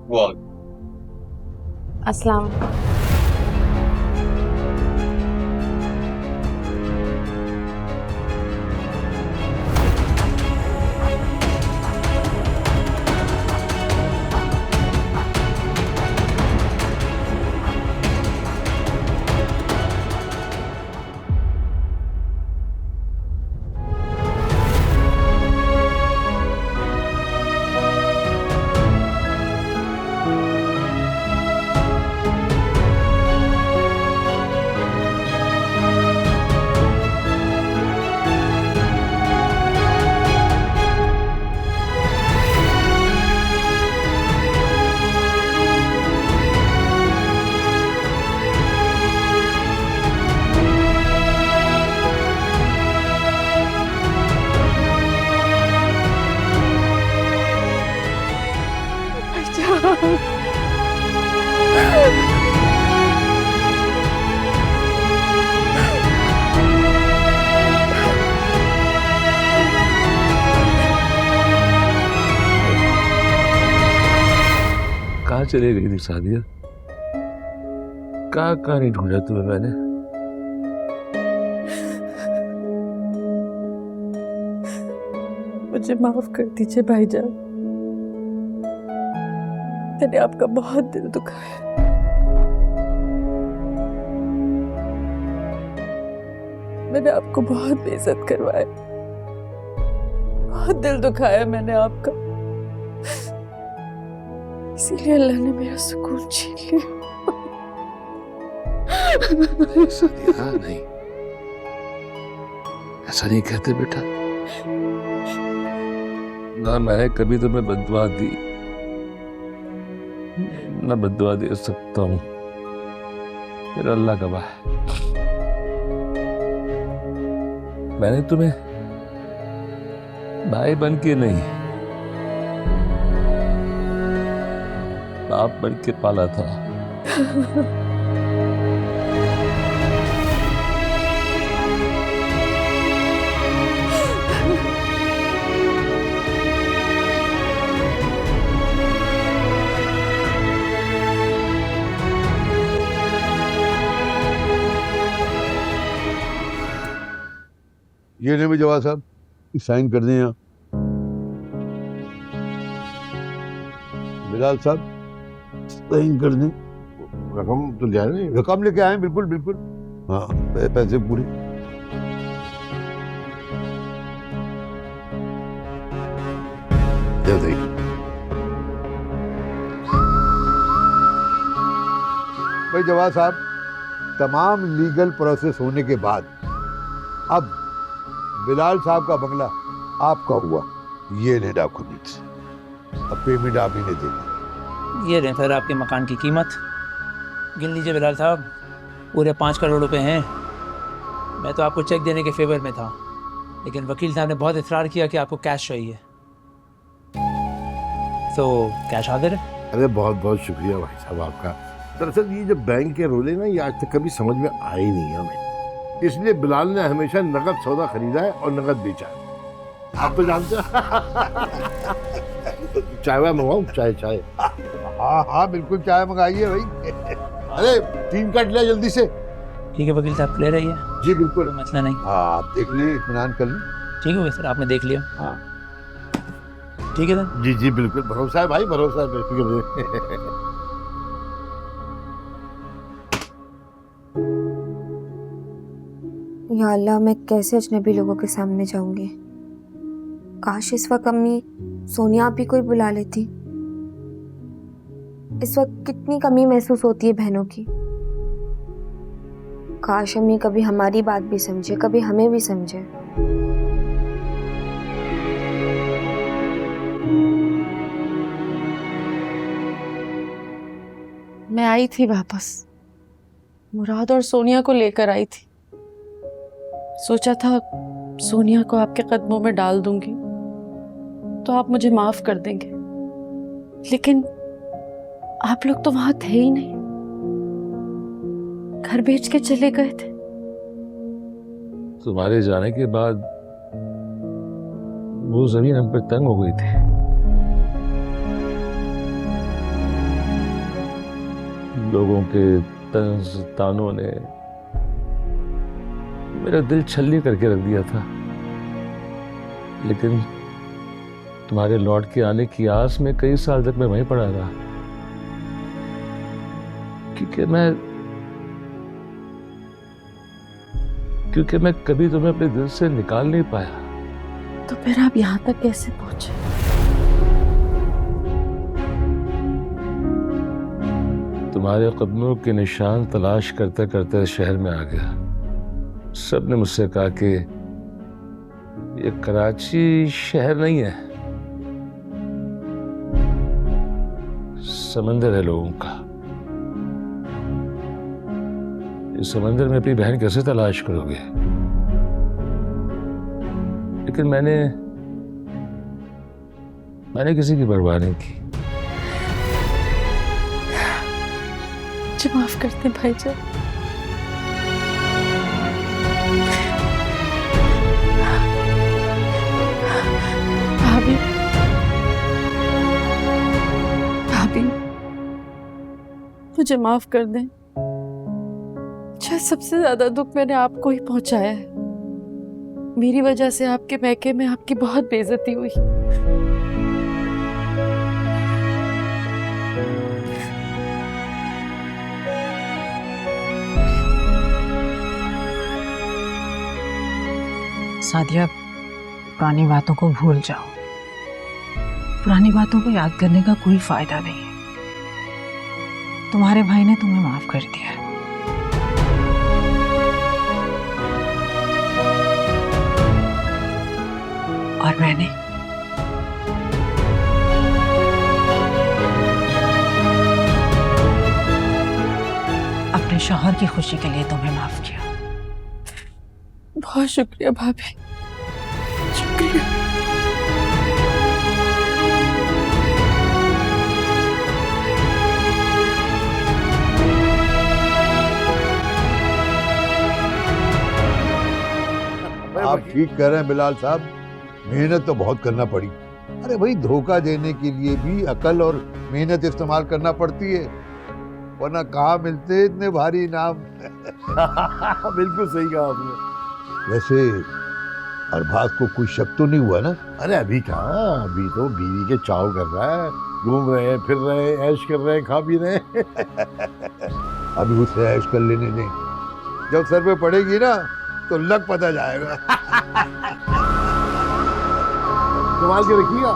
वाह। अस्सलाम। कहाँ चले गई थी सादिया? कहाँ नहीं ढूंढा तुम्हें मैंने? मुझे माफ कर दीजिए भाईजान, मैंने आपका बहुत दिल दुखाया। मैंने आपको बहुत बेइज्जत करवाया, बहुत दिल दुखाया मैंने आपका, इसीलिए अल्लाह ने मेरा सुकून छीन लिया। सादिया नहीं, ऐसा नहीं कहते बेटा। ना मैंने कभी तुम्हें बददुआ दी, ना बददुआ दे सकता हूँ, फिर अल्लाह गवाह है। मैंने तुम्हें भाई बन के नहीं, बाप बन के पाला था। ये नहीं भी जवाब साहब, साइन कर दें यहाँ। बिलाल साहब साइन कर दें। रकम तो ले आए नहीं? रकम लेके आए, बिल्कुल बिल्कुल। हाँ, पैसे पूरे। दे दे। भाई जवाब साहब, तमाम लीगल प्रोसेस होने के बाद अब बिलाल साहब का बंगला आपका हुआ। ये ले डॉक्यूमेंट्स, अब पेमेंट आप ही ने देना। ये रहे सर आपके मकान की कीमत, गिन लीजिए बिलाल साहब, पूरे 5 करोड़ रुपए हैं। मैं तो आपको चेक देने के फेवर में था, लेकिन वकील साहब ने बहुत इसरार किया कि आपको कैश चाहिए, तो कैश हाजिर है। अरे बहुत बहुत शुक्रिया भाई साहब आपका। दरअसल ये जो बैंक के रोले ना, ये आज तक कभी समझ में आए ही नहीं हमें, इसलिए बिलाल ने हमेशा नगद सौदा खरीदा है और नगद बेचा है। आप तो जानते हैं। चाय वाय मंगवाऊं? चाय। हाँ हाँ बिल्कुल, चाय मंगाइए भाई। अरे 3 कट लिया जल्दी से। ठीक है वकील साहब, ले रही है। जी बिल्कुल। कोई मसला नहीं। हाँ आप देख लें, इत्मीनान कर लें। ठीक हो गया सर, आपने देख लिया। हाँ ठीक है सर। जी बिल्कुल, भरोसा है भाई, भरोसा है, बेफिक्र रहिए। या अल्लाह, मैं कैसे अजनबी लोगों के सामने जाऊंगी। काश इस वक्त अम्मी सोनिया आप ही कोई बुला लेती। इस वक्त कितनी कमी महसूस होती है बहनों की। काश अम्मी कभी हमारी बात भी समझे, कभी हमें भी समझे। मैं आई थी वापस, मुराद और सोनिया को लेकर आई थी। सोचा था सोनिया को आपके कदमों में डाल दूंगी तो आप मुझे माफ कर देंगे, लेकिन आप लोग तो वहां थे ही नहीं, घर बेच के चले गए थे। तुम्हारे जाने के बाद वो जमीन हम पे तंग हो गई थी। लोगों के तंज तानों ने मेरा दिल छल्ली करके रख दिया था, लेकिन तुम्हारे लौट के आने की आस में कई साल तक मैं वहीं पड़ा रहा, क्योंकि मैं कभी तुम्हें अपने दिल से निकाल नहीं पाया। तो फिर आप यहाँ तक कैसे पहुंचे? तुम्हारे कदमों के निशान तलाश करते करते शहर में आ गया। सबने मुझसे कहा कि ये कराची शहर नहीं है, समंदर है लोगों का। इस समंदर में अपनी बहन कैसे तलाश करोगे? लेकिन मैंने किसी की परवाह नहीं की। मुझे माफ करते भाईजान। भाभी, भाभी, मुझे माफ कर दें। शायद सबसे ज्यादा दुख मैंने आपको ही पहुंचाया है। मेरी वजह से आपके मैके में आपकी बहुत बेइज्जती हुई। सादिया, पुरानी बातों को भूल जाओ। पुरानी बातों को याद करने का कोई फायदा नहीं है। तुम्हारे भाई ने तुम्हें माफ कर दिया है। और मैंने अपने शौहर की खुशी के लिए तुम्हें माफ किया। बहुत शुक्रिया भाभी, शुक्रिया। आप ठीक कह रहे हैं बिलाल साहब, मेहनत तो बहुत करना पड़ी। अरे भाई, धोखा देने के लिए भी अकल और मेहनत इस्तेमाल करना पड़ती है, वरना कहाँ मिलते इतने भारी इनाम। बिल्कुल सही कहा आपने। वैसे अरबाज को कोई शक तो नहीं हुआ ना? अरे अभी कहाँ, अभी तो बीवी के चाव कर रहा है, घूम रहे हैं, फिर रहे हैं, ऐश कर रहे हैं, खा पी रहे हैं। अभी उसे ऐश कर लेने दें, जब सर पे पड़ेगी ना तो लग पता जाएगा। संभाल के रखिएगा।